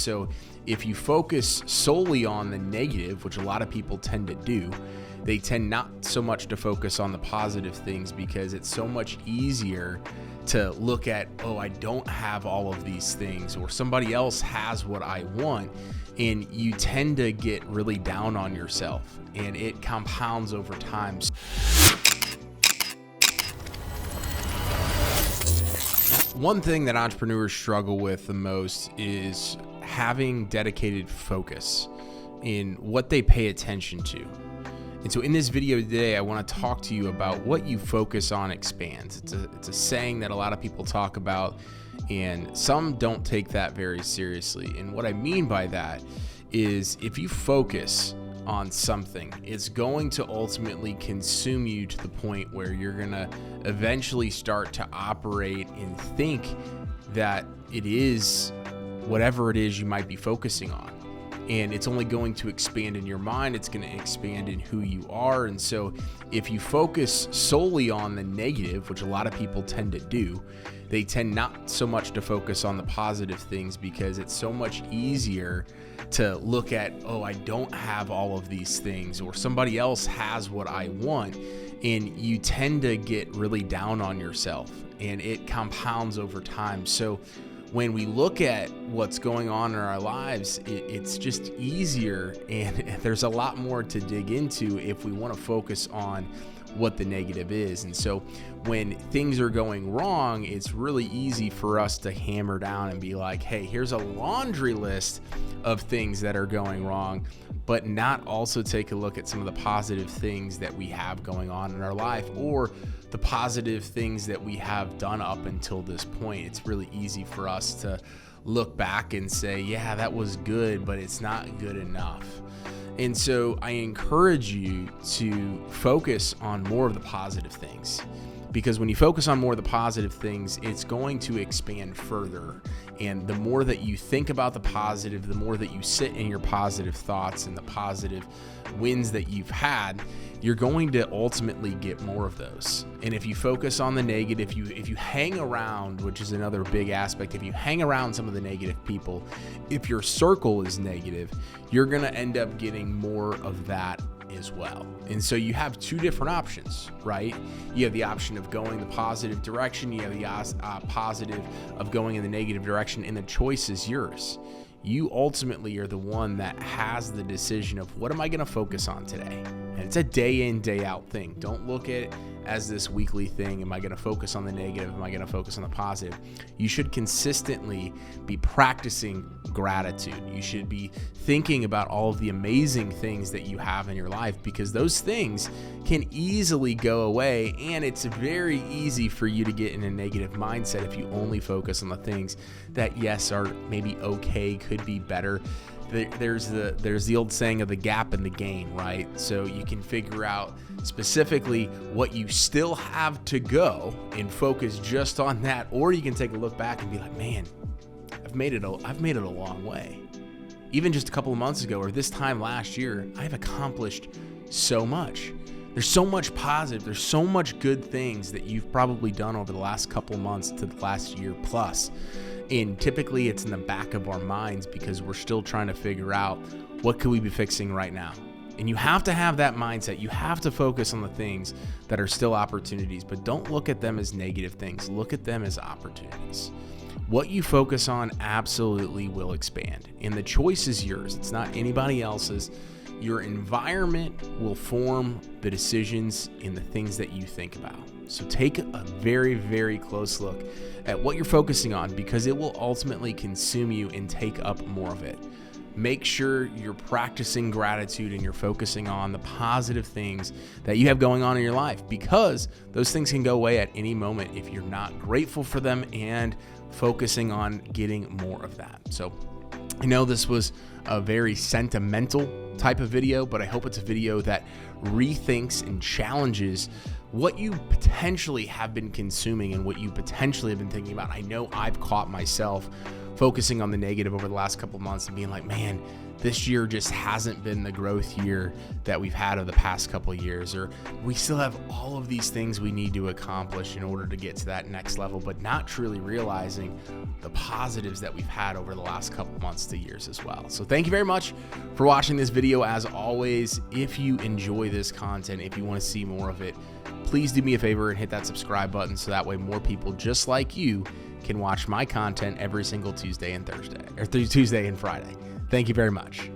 so if you focus solely on the negative, which a lot of people tend to do, they tend not so much to focus on the positive things because it's so much easier to look at, oh, I don't have all of these things, or somebody else has what I want. And you tend to get really down on yourself, and it compounds over time. One thing that entrepreneurs struggle with the most is having dedicated focus in what they pay attention to. And so in this video today, I want to talk to you about what you focus on expands. It's a saying that a lot of people talk about, and some don't take that very seriously. And what I mean by that is if you focus on something, it's going to ultimately consume you to the point where you're going to eventually start to operate and think that it is whatever it is you might be focusing on. And it's only going to expand in your mind. It's going to expand in who you are. And so if you focus solely on the negative, which a lot of people tend to do, they tend not so much to focus on the positive things because it's so much easier to look at, oh, I don't have all of these things, or somebody else has what I want. And you tend to get really down on yourself, and it compounds over time. So when we look at what's going on in our lives, it's just easier, and there's a lot more to dig into if we want to focus on what the negative is. And so when things are going wrong, it's really easy for us to hammer down and be like, hey, here's a laundry list of things that are going wrong, but not also take a look at some of the positive things that we have going on in our life, or the positive things that we have done up until this point. It's really easy for us to look back and say, yeah, that was good, but it's not good enough. And so I encourage you to focus on more of the positive things, because when you focus on more of the positive things, it's going to expand further. And the more that you think about the positive, the more that you sit in your positive thoughts and the positive wins that you've had, you're going to ultimately get more of those. And if you focus on the negative, if you hang around, which is another big aspect, if you hang around some of the negative people, if your circle is negative, you're going to end up getting more of that as well. And so you have two different options, right? You have the option of going the positive direction. You have the positive of going in the negative direction, and the choice is yours. You ultimately are the one that has the decision of, what am I going to focus on today? And it's a day in, day out thing. Don't look at it as this weekly thing. Am I going to focus on the negative? Am I going to focus on the positive? You should consistently be practicing gratitude. You should be thinking about all of the amazing things that you have in your life, because those things can easily go away, and it's very easy for you to get in a negative mindset if you only focus on the things that, yes, are maybe okay, could be better. There's the old saying of the gap in the gain, right? So you can figure out specifically what you still have to go and focus just on that, or you can take a look back and be like, man, I've made it a long way. Even just a couple of months ago, or this time last year, I've accomplished so much. There's so much positive. There's so much good things that you've probably done over the last couple of months to the last year plus. And typically it's in the back of our minds because we're still trying to figure out, what could we be fixing right now? And you have to have that mindset. You have to focus on the things that are still opportunities, but don't look at them as negative things. Look at them as opportunities. What you focus on absolutely will expand, and the choice is yours. It's not anybody else's. Your environment will form the decisions and the things that you think about. So take a very, very close look at what you're focusing on, because it will ultimately consume you and take up more of it. Make sure you're practicing gratitude and you're focusing on the positive things that you have going on in your life, because those things can go away at any moment if you're not grateful for them and focusing on getting more of that. So I know this was a very sentimental type of video, but I hope it's a video that rethinks and challenges what you potentially have been consuming and what you potentially have been thinking about. I know I've caught myself focusing on the negative over the last couple of months and being like, man, this year just hasn't been the growth year that we've had over the past couple of years, or we still have all of these things we need to accomplish in order to get to that next level, but not truly realizing the positives that we've had over the last couple months to years as well. So thank you very much for watching this video. As always, if you enjoy this content, if you want to see more of it, please do me a favor and hit that subscribe button so that way more people just like you can watch my content every single Tuesday and Thursday, or Tuesday and Friday. Thank you very much.